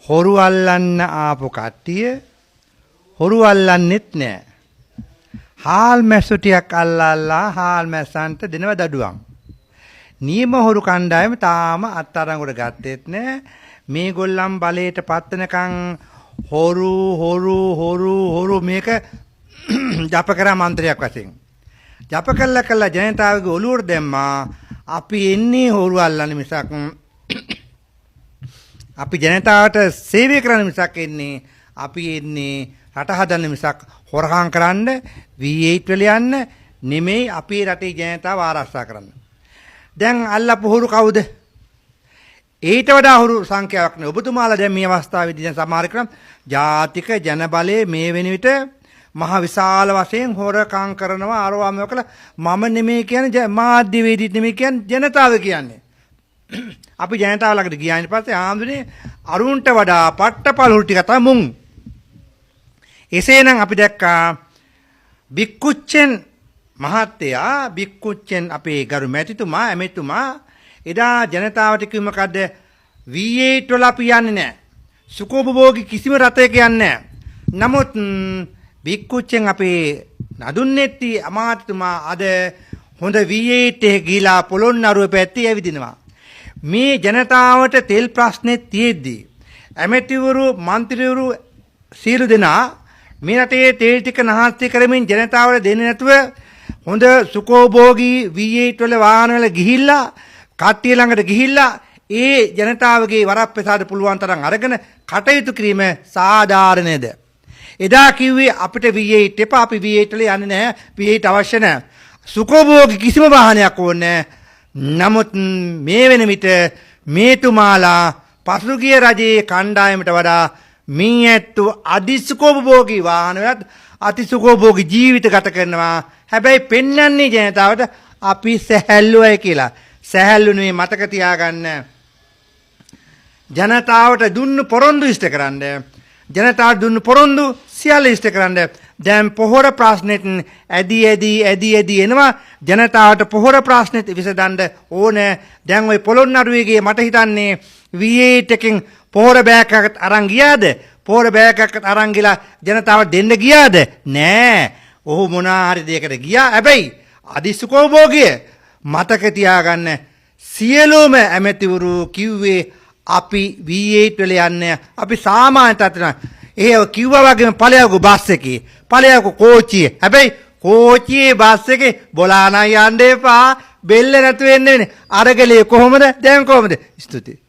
හොරු අල්ලන්න ආපු කට්ටිය හොරු අල්ලන්නෙත් නෑ. හාල් මැස්සු ටිකක් අල්ලලා හාල් මැස්සන්ට දෙනව දඩුවම්. නියම හොරු කණ්ඩායම තාම අත්අඩංගුවට ගත්තෙත් නෑ. මේගොල්ලන් බලයට පත්වනකන් හොරු මේක ජප කරා මන්ත්‍රයක් වශයෙන්. ජප කළා ජනතාවගේ ඔළුවට දැම්මා. අපි එන්නේ හොරු අල්ලන්න මිසක් අපි ජනතාවට සේවය කරන්න මිසක් අපි එන්නේ රට හදන්න මිසක් හොරකම් කරන්න V8 වල යන්න නෙමෙයි අපේ රටේ ජනතාව ආරක්ෂා කරන්න. දැන් අල්ලපු හොරු කවුද? ඊට වඩා හොරු සංඛ්‍යාවක් නේ. ඔබතුමාලා දැන් මේ අවස්ථාවේදී දැන් සමහර ක්‍රම ජාතික ජනබලයේ මේ වෙන විට මහ විශාල වශයෙන් හොරකම් කරනවා ආරවම කළ මම නෙමෙයි කියන්නේ මාධ්‍ය වේදිත නෙමෙයි කියන්නේ ජනතාව කියන්නේ. අපි ජනතාව ළඟට ගියා ඊට පස්සේ ආන්දුනේ අරුන්ට වඩා පට්ටපලුරු ටික තමයි මුන්. එසේනම් අපි දැක්කා බික්කුච්චෙන් මහත්තයා බික්කුච්චෙන් අපේ ගරු මැතිතුමා ඇමෙතුමා එදා ජනතාවට කිව්ව මොකද්ද? V8 වල අපි යන්නේ නැහැ. සුඛෝපභෝගී කිසිම රටයක යන්නේ නැහැ. නමුත් බික්කුච්චෙන් අපේ නදුන්නේත්ති අමාත්‍යතුමා අද හොඳ V8 එක ගිලා පොළොන්නරුව පැත්තේ ඇවිදිනවා. මේ ජනතාවට තෙල් ප්‍රශ්නේ තියෙද්දි ඇමතිවරු මන්ත්‍රීවරු සියලු දෙනා මේ රටේ තෙල් ටික නහත්ති කරමින් ජනතාවට දෙන්නේ නැතුව හොඳ සුඛෝභෝගී V8 වල වාහන වල ගිහිල්ලා කට්ටිය ළඟට ගිහිල්ලා ඒ ජනතාවගේ වරප්‍රසාද පුළුවන් තරම් අරගෙන කටයුතු කිරීම සාධාරණද? එදා කිව්වේ අපිට V8 එපා අපි V8 වල යන්නේ නැහැ V8 අවශ්‍ය නැහැ සුඛෝභෝගී කිසිම වාහනයක් ඕනේ නැහැ. නමුත් මේ වෙන විට මේතුමාලා පසුගිය රජයේ කණ්ඩායමට වඩා මේ ඇත්තු අධිසුඛෝභෝගී වාහනවලත් අතිසුඛෝභෝගී ජීවිත ගත කරනවා. හැබැයි පෙන්වන්නේ ජනතාවට අපි සැහැල්ලුවයි කියලා. සැහැල්ලු නෙමෙයි මතක තියාගන්න. ජනතාවට දුන්නු පොරොන්දු ඉෂ්ට කරන්න. ජනතාවට දුන්නු පොරොන්දු සියල්ල ඉෂ්ට කරන්න. දැන් පොහොර ප්‍රශ්නෙත් ඇදී එනවා. ජනතාවට පොහොර ප්‍රශ්නෙත් විසඳන්න ඕනේ. දැන් ওই පොළොන්නරුවේගේ මට හිතන්නේ V8 එකෙන් පොහොර බෑග් එකකට අරන් ගියාද? පොහොර බෑග් එකකට අරන් ගිලා ජනතාවට දෙන්න ගියාද? නෑ. ඔහු මොනවා හරි දෙයකට ගියා. හැබැයි අදිසුකෝභෝගිය මතක තියාගන්න සියලුම ඇමතිවරු කිව්වේ අපි V8 වල යන්නේ අපි සාමාන්‍ය තත්ත්වන ඒ කිව්වා වගේම ඵලයක බස් එකේ ඵලයක කෝච්චියේ හැබැයි කෝච්චියේ බස් එකේ බොලානා යන්න එපා බෙල්ල නැතු වෙන්නේ අරගලේ කොහොමද දැන් කොහොමද ස්තුතියි